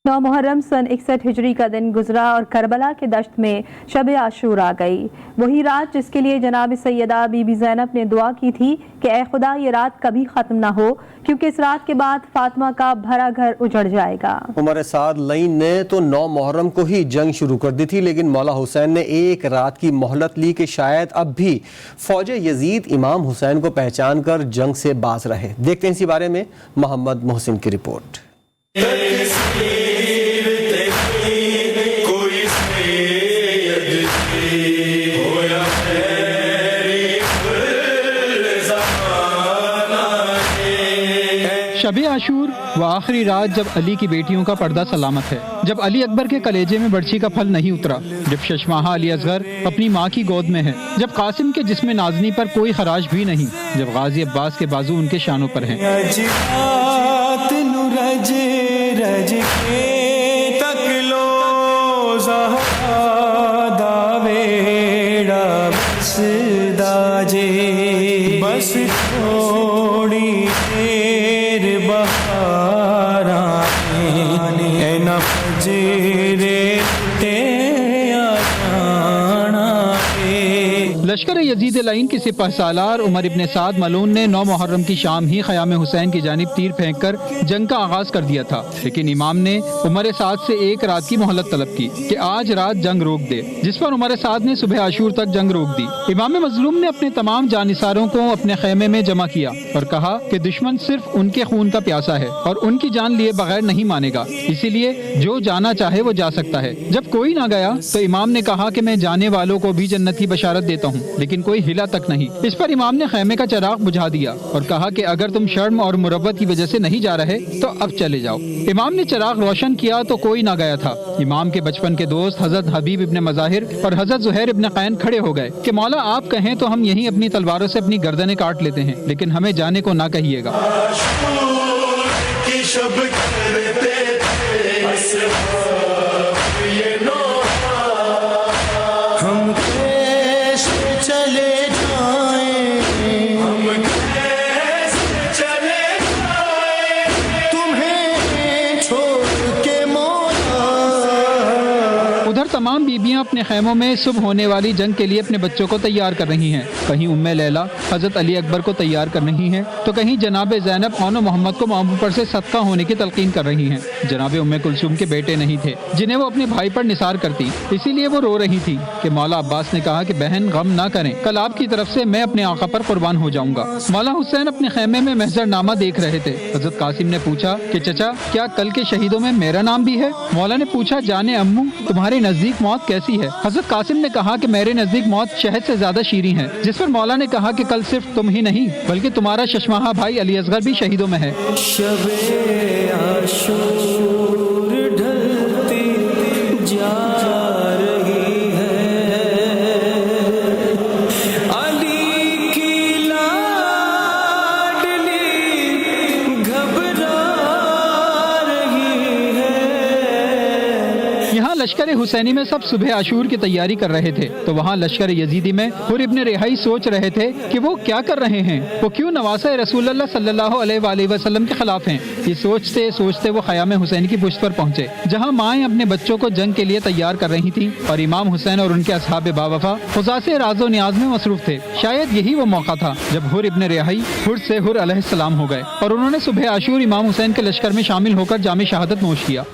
9 मुहर्रम सन 61 हिजरी का दिन गुजरा और करबला के दश्त में शब आशूर आ गई। वही रात जिसके लिए जनाब सैयदा बीबी ज़ैनब ने दुआ की थी कि ए खुदा ये रात कभी ख़त्म ना हो, क्योंकि इस रात के बाद फातिमा का भरा घर उजड़ जाएगा। उमर साद लईन ने तो 9 मुहर्रम को ही जंग शुरू कर दी थी, लेकिन मौला हुसैन ने एक रात की मोहलत ली कि शायद अब भी फौज यजीद इमाम हुसैन को पहचान कर जंग से बाज रहे। देखते हैं इसी बारे में मोहम्मद मोहसिन की रिपोर्ट। शब आशूर वो आखिरी रात जब अली की बेटियों का पर्दा सलामत है, जब अली अकबर के कलेजे में बर्छी का फल नहीं उतरा, जब शशमाहा अली असगर अपनी माँ की गोद में है, जब कासिम के जिस्म नाज़नी पर कोई खराज भी नहीं, जब गाजी अब्बास के बाजू उनके शानों पर हैं। बस थोड़ी देर बहार आने न फजरे ते लश्कर यजीद लाइन के सिपह सालार उमर इब्न साद मलून ने 9 मुहर्रम की शाम ही ख़याम हुसैन की जानिब तीर फेंक कर जंग का आगाज कर दिया था, लेकिन इमाम ने उमर साद से एक रात की मोहलत तलब की कि आज रात जंग रोक दे, जिस पर उमर साद ने सुबह आशूर तक जंग रोक दी। इमाम मजलूम ने अपने तमाम जानिसारों को अपने खेमे में जमा किया और कहा कि दुश्मन सिर्फ उनके खून का प्यासा है और उनकी जान लिए बगैर नहीं मानेगा, इसीलिए जो जाना चाहे वो जा सकता है। जब कोई ना गया तो इमाम ने कहा कि मैं जाने वालों को भी जन्नत की बशारत देता हूँ, लेकिन कोई हिला तक नहीं। इस पर इमाम ने खैमे का चिराग बुझा दिया और कहा कि अगर तुम शर्म और मुरव्वत की वजह से नहीं जा रहे तो अब चले जाओ। इमाम ने चिराग रोशन किया तो कोई ना गया था। इमाम के बचपन के दोस्त हजरत हबीब इब्न मज़ाहिर और हजरत ज़ुहैर इब्न कैन खड़े हो गए कि मौला आप कहें तो हम यहीं अपनी तलवारों से अपनी गर्दनें काट लेते हैं, लेकिन हमें जाने को ना कहिएगा। उधर तमाम बीबियां अपने खेमों में सुबह होने वाली जंग के लिए अपने बच्चों को तैयार कर रही हैं। कहीं उम्मे लैला हजरत अली अकबर को तैयार कर रही हैं, तो कहीं जनाब ज़ैनब औनो मोहम्मद को मोहम्मद पर से सदका होने की तलकीन कर रही हैं। जनाब उम्मे कुलसूम के बेटे नहीं थे जिन्हें वो अपने भाई पर निसार करती, इसीलिए वो रो रही थी कि मौला अब्बास ने कहा कि बहन गम ना करें, कल आपकी तरफ से मैं अपने आका पर कुर्बान हो जाऊंगा। मौला हुसैन अपने खेमे में महजरनामा देख रहे थे। हजरत कासिम ने पूछा कि चचा क्या कल के शहीदों में मेरा नाम भी है? मौला ने पूछा जाने अम्मू तुम्हारे नजदीक मौत कैसी है? हजरत कासिम ने कहा कि मेरे नजदीक मौत शहद से ज्यादा शीरी है। जिस पर मौला ने कहा कि कल सिर्फ तुम ही नहीं बल्कि तुम्हारा शशमाहा भाई अली असगर भी शहीदों में है। लश्कर हुसैनी में सब सुबह आशूर की तैयारी कर रहे थे, तो वहाँ लश्कर यजीदी में हुर इब्न रिहाई सोच रहे थे कि वो क्या कर रहे हैं, वो क्यों नवासा रसूलुल्लाह सल्लल्लाहु अलैहि वसल्लम के खिलाफ हैं। ये सोचते सोचते वो ख़याम हुसैन की पुश्त पर पहुंचे, जहाँ माएँ अपने बच्चों को जंग के लिए तैयार कर रही थी और इमाम हुसैन और उनके असहाब बावफा खुज़ासे राज़ो नियाज में मसरूफ थे। शायद यही वो मौका था जब हुर इब्न रिहाई हुर से हुर अलैहिस्सलाम हो गए और उन्होंने सुबह आशूर इमाम हुसैन के लश्कर में शामिल होकर जामे शहादत नोश किया।